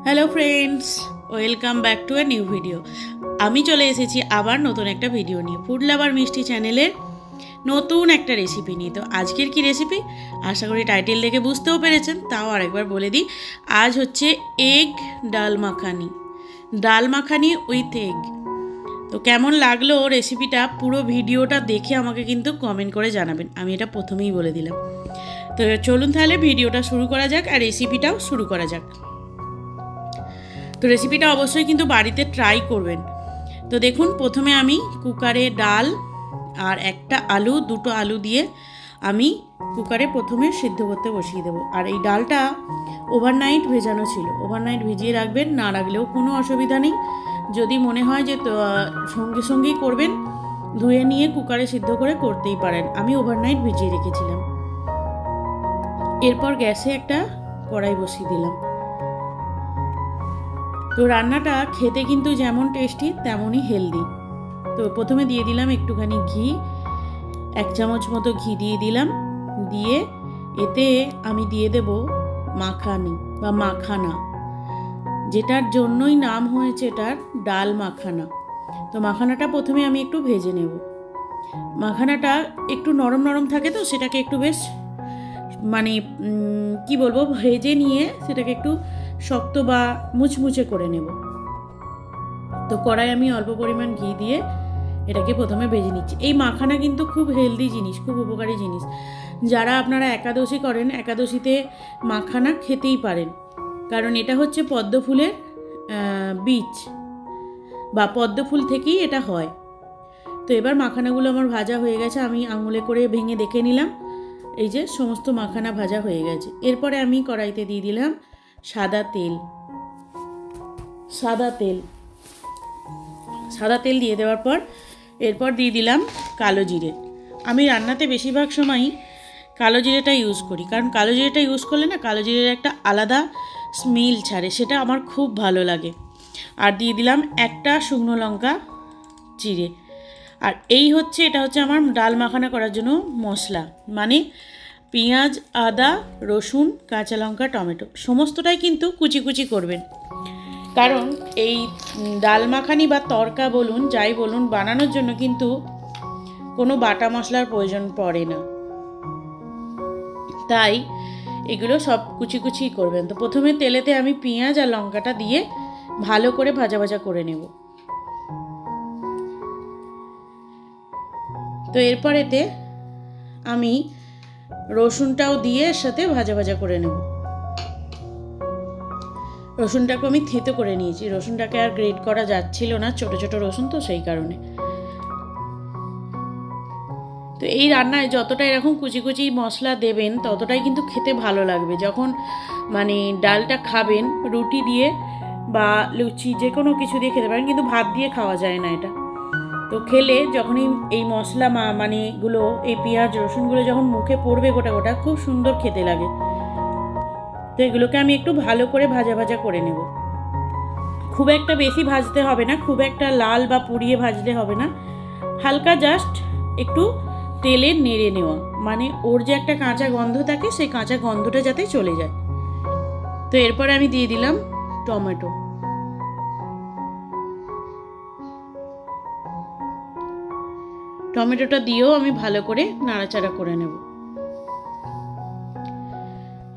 Hello friends, welcome back to a new video. আমি চলে এসেছি আবার নতুন একটা ভিডিও নিয়ে, ফুড লাভার মিষ্টি চ্যানেলের নতুন একটা রেসিপি নিয়ে। তো আজকের কি রেসিপি আশা করি টাইটেল দেখে বুঝতেও পেরেছেন, তাও আরেকবার বলে দিই। আজ হচ্ছে এগ ডাল মাখানি উইথ এগ। তো কেমন লাগলো রেসিপিটা, পুরো ভিডিওটা দেখে আমাকে কিন্তু কমেন্ট করে জানাবেন, আমি এটা প্রথমেই বলে দিলাম। তো চলুন তাহলে ভিডিওটা শুরু করা যাক আর রেসিপিটাও শুরু করা যাক। তো রেসিপিটা অবশ্যই কিন্তু বাড়িতে ট্রাই করবেন। তো দেখুন, প্রথমে আমি কুকারে ডাল আর দুটো আলু দিয়ে আমি কুকারে প্রথমে সিদ্ধ করতে বসিয়ে দেবো। আর এই ডালটা ওভারনাইট ভেজানো ছিল, ওভারনাইট ভিজিয়ে রাখবেন, না রাখলেও কোনো অসুবিধা নেই। যদি মনে হয় যে সঙ্গে সঙ্গেই করবেন, ধুয়ে নিয়ে কুকারে সিদ্ধ করে করতেই পারেন। আমি ওভারনাইট ভিজিয়ে রেখেছিলাম। এরপর গ্যাসে একটা কড়াই বসিয়ে দিলাম। তো রান্নাটা খেতে কিন্তু যেমন টেস্টি তেমনই হেলদি। তো প্রথমে দিয়ে দিলাম একটুখানি ঘি, 1 চামচ মতো ঘি দিয়ে দিলাম। দিয়ে এতে আমি দিয়ে দেব মাখানি বা মাখানা, যেটার জন্যই নাম হয়েছে এটার ডাল মাখানা। তো মাখানাটা প্রথমে আমি একটু ভেজে নেব। মাখানাটা একটু নরম নরম থাকে, তো সেটাকে একটু বেশ ভেজে নিয়ে সেটাকে একটু শক্ত বা মুচমুচে করে নেব। তো কড়াই আমি অল্প পরিমাণ ঘি দিয়ে এটাকে প্রথমে ভেজে নিচ্ছি। এই মাখানা কিন্তু খুব হেলদি জিনিস, খুব উপকারী জিনিস। যারা আপনারা একাদশী করেন, একাদশীতে মাখানা খেতেই পারেন, কারণ এটা হচ্ছে পদ্ম ফুলের বীজ বা পদ্ম ফুল থেকেই এটা হয়। তো এবার মাখানাগুলো আমার ভাজা হয়ে গেছে, আমি আঙুলে করে ভেঙে দেখে নিলাম। এই যে সমস্ত মাখানা ভাজা হয়ে গেছে। এরপরে আমি কড়াইতে দিয়ে দিলাম সাদা তেল দিয়ে দেওয়ার পর এরপর দিয়ে দিলাম কালো জিরে। আমি রান্নাতে বেশিরভাগ সময়ই কালো জিরেটা ইউজ করি, কারণ কালো জিরেটা ইউজ করলে না কালো জিরের একটা আলাদা স্মেল ছাড়ে, সেটা আমার খুব ভালো লাগে। আর দিয়ে দিলাম একটা শুকনো লঙ্কা চিড়ে। আর এটা হচ্ছে আমার ডাল মাখানা করার জন্য মশলা, মানে পেঁয়াজ, আদা, রসুন, কাঁচা লঙ্কা, টমেটো সমস্তটাই কিন্তু কুচি কুচি করবেন, কারণ এই ডাল মাখানি বা তড়কা বলুন যাই বলুন, বানানোর জন্য কিন্তু কোনো বাটা মশলার প্রয়োজন পড়ে না, তাই এগুলো সব কুচি কুচি করবেন। তো প্রথমে তেলেতে আমি পেঁয়াজ আর লঙ্কাটা দিয়ে ভালো করে ভাজা ভাজা করে নেব। তো এরপর এতে আমি রসুনটাও দিয়ে এর সাথে ভাজা ভাজা করে নেব। রসুনটাকে আমি থেঁতো করে নিয়েছি, রসুনটাকে আর গ্রেট করা যাচ্ছিল না, ছোট ছোট রসুন তো সেই কারণে। তো এই রান্নায় যতটা এরকম কুচি কুচি মশলা দেবেন ততটাই কিন্তু খেতে ভালো লাগবে। যখন ডালটা খাবেন রুটি দিয়ে বা লুচি যে কোনো কিছু দিয়ে খেতে পারেন, কিন্তু ভাত দিয়ে খাওয়া যায় না এটা। তো খেলে যখনই এই মশলা এই পেঁয়াজ রসুনগুলো যখন মুখে পড়বে গোটা গোটা, খুব সুন্দর খেতে লাগে। তো এগুলোকে আমি একটু ভালো করে ভাজা ভাজা করে নেব। খুব একটা বেশি ভাজতে হবে না, খুব একটা লাল বা পুড়িয়ে ভাজলে হবে না, হালকা জাস্ট একটু তেলে নেড়ে নেওয়া, মানে ওর যে একটা কাঁচা গন্ধ থাকে সেই কাঁচা গন্ধটা যাতে চলে যায়। তো এরপরে আমি দিয়ে দিলাম টমেটোটা দিয়েও আমি ভালো করে নাড়াচাড়া করে নেব।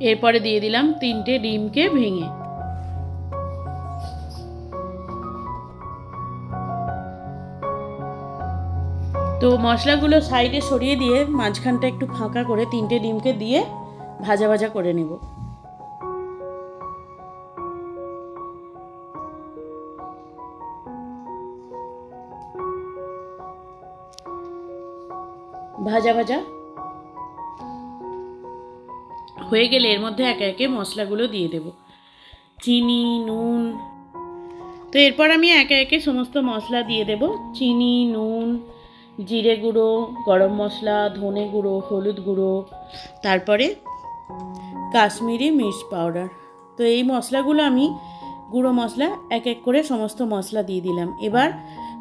এরপরে দিয়ে দিলাম 3টে ডিমকে ভেঙে। তো মশলাগুলো সাইডে সরিয়ে দিয়ে মাঝখানটা একটু ফাঁকা করে 3টে ডিমকে দিয়ে ভাজা ভাজা করে নেব। ভাজা ভাজা হয়ে গেলে এর মধ্যে একে একে মশলাগুলো দিয়ে দেব, চিনি, নুন। তো এরপর আমি একে একে সমস্ত মশলা দিয়ে দেব, চিনি, নুন, জিরে গুঁড়ো, গরম মশলা, ধনে গুঁড়ো, হলুদ গুঁড়ো, তারপরে কাশ্মীরি মির্চ পাউডার। তো এই মশলাগুলো আমি গুঁড়ো মশলা এক এক করে সমস্ত মশলা দিয়ে দিলাম। এবার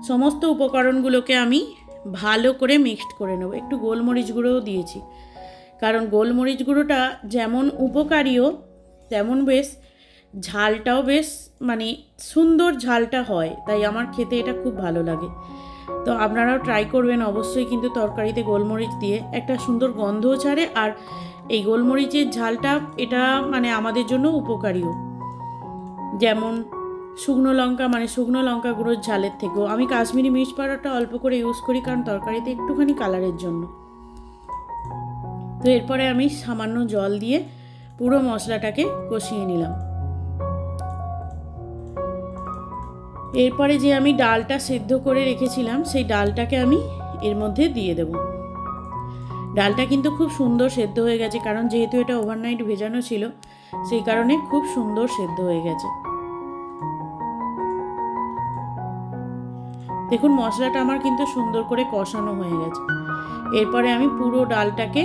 সমস্ত উপকরণগুলোকে আমি ভালো করে মিক্সড করে নেব। একটু গোলমরিচ গুঁড়োও দিয়েছি, কারণ গোলমরিচ গুঁড়োটা যেমন উপকারীও তেমন বেশ ঝালটাও বেশ মানে সুন্দর ঝালটা হয়, তাই আমার খেতে এটা খুব ভালো লাগে। তো আপনারাও ট্রাই করবেন অবশ্যই, কিন্তু তরকারিতে গোলমরিচ দিয়ে একটা সুন্দর গন্ধও ছাড়ে, আর এই গোলমরিচের ঝালটা এটা মানে আমাদের জন্য উপকারীও। যেমন শুকনো লঙ্কা মানে শুকনো লঙ্কা গুঁড়োর ঝালের থেকেও আমি কাশ্মীরি মির্চ পাউডারটা অল্প করে ইউজ করি, কারণ তরকারিতে একটুখানি কালারের জন্য। তো এরপরে আমি সামান্য জল দিয়ে পুরো মশলাটাকে কষিয়ে নিলাম। এরপরে যে আমি ডালটা সেদ্ধ করে রেখেছিলাম সেই ডালটাকে আমি এর মধ্যে দিয়ে দেব। ডালটা কিন্তু খুব সুন্দর সেদ্ধ হয়ে গেছে, কারণ যেহেতু এটা ওভারনাইট ভেজানো ছিল সেই কারণে খুব সুন্দর সেদ্ধ হয়ে গেছে। দেখুন মশলাটা আমার কিন্তু সুন্দর করে কষানো হয়ে গেছে। এরপরে আমি পুরো ডালটাকে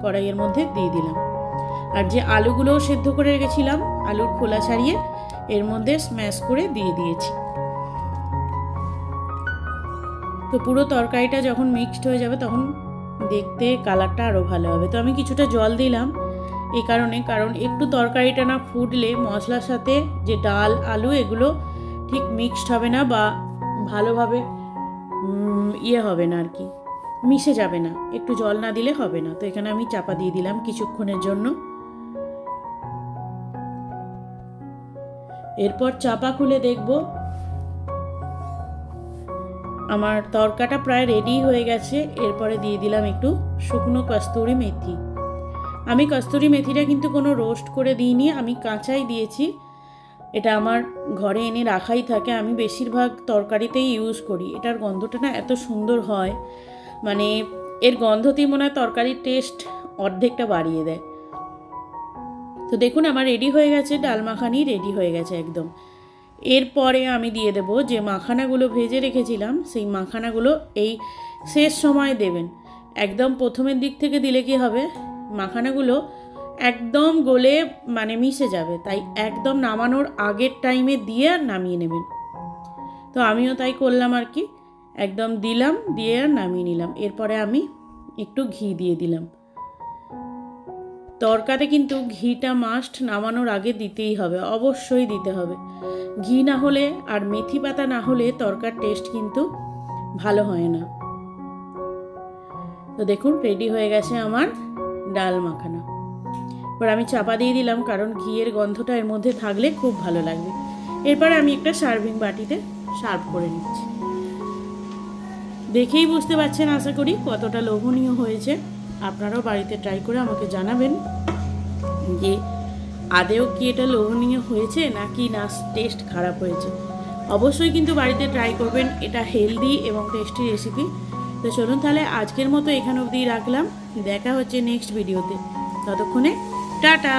কড়াইয়ের মধ্যে দিয়ে দিলাম, আর যে আলুগুলোও সেদ্ধ করে রেখেছিলাম আলুর খোলা ছাড়িয়ে এর মধ্যে স্ম্যাশ করে দিয়ে দিয়েছি। তো পুরো তরকারিটা যখন মিক্সড হয়ে যাবে তখন দেখতে কালারটা আরও ভালো হবে। তো আমি কিছুটা জল দিলাম এই কারণে, কারণ একটু তরকারিটা না ফুটলে মশলার সাথে যে ডাল আলু এগুলো ঠিক মিক্সড হবে না বা ভালোভাবে হবে না আর কি, মিশে যাবে না, একটু জল না দিলে হবে না। তো এখানে আমি চাপা দিয়ে দিলাম কিছুক্ষণের জন্য। এরপর চাপা খুলে দেখব আমার তরকাটা প্রায় রেডি হয়ে গেছে। এরপরে দিয়ে দিলাম একটু শুকনো কস্তুরি মেথি। আমি কস্তুরি মেথিটা কিন্তু কোনো রোস্ট করে দিইনি, আমি কাঁচাই দিয়েছি। এটা আমার ঘরে এনে রাখাই থাকে, আমি বেশিরভাগ তরকারিতেই ইউজ করি। এটার গন্ধটা না এত সুন্দর হয়, মানে এর গন্ধতেই মনে হয় তরকারির টেস্ট অর্ধেকটা বাড়িয়ে দেয়। তো দেখুন আমার রেডি হয়ে গেছে, ডাল মাখানি রেডি হয়ে গেছে একদম। এরপরে আমি দিয়ে দেব যে মাখানাগুলো ভেজে রেখেছিলাম, সেই মাখানাগুলো এই শেষ সময় দেবেন। একদম প্রথমের দিক থেকে দিলে কি হবে, মাখানাগুলো একদম গলে মানে মিশে যাবে, তাই একদম নামানোর আগের টাইমে দিয়ে আর নামিয়ে নেবেন। তো আমিও তাই করলাম আর কি, একদম দিলাম দিয়ে আর নামিয়ে নিলাম। এরপরে আমি একটু ঘি দিয়ে দিলাম। তরকাতে কিন্তু ঘিটা মাস্ট নামানোর আগে দিতেই হবে, অবশ্যই দিতে হবে। ঘি না হলে আর মেথি পাতা না হলে তরকার টেস্ট কিন্তু ভালো হয় না। তো দেখুন রেডি হয়ে গেছে আমার ডাল মাখানা। এবার আমি চাপা দিয়ে দিলাম, কারণ ঘিয়ের গন্ধটা এর মধ্যে থাকলে খুব ভালো লাগবে। এরপরে আমি একটা সার্ভিং বাটিতে সার্ভ করে নিচ্ছি। দেখেই বুঝতে পারছেন আশা করি কতটা লোভনীয় হয়েছে। আপনারাও বাড়িতে ট্রাই করে আমাকে জানাবেন যে আদেও কি এটা লোভনীয় হয়েছে নাকি না টেস্ট খারাপ হয়েছে। অবশ্যই কিন্তু বাড়িতে ট্রাই করবেন, এটা হেলদি এবং টেস্টি রেসিপি। তো চলুন তাহলে আজকের মতো এখানে অবধি রাখলাম, দেখা হচ্ছে নেক্সট ভিডিওতে। ততক্ষণে টাটা।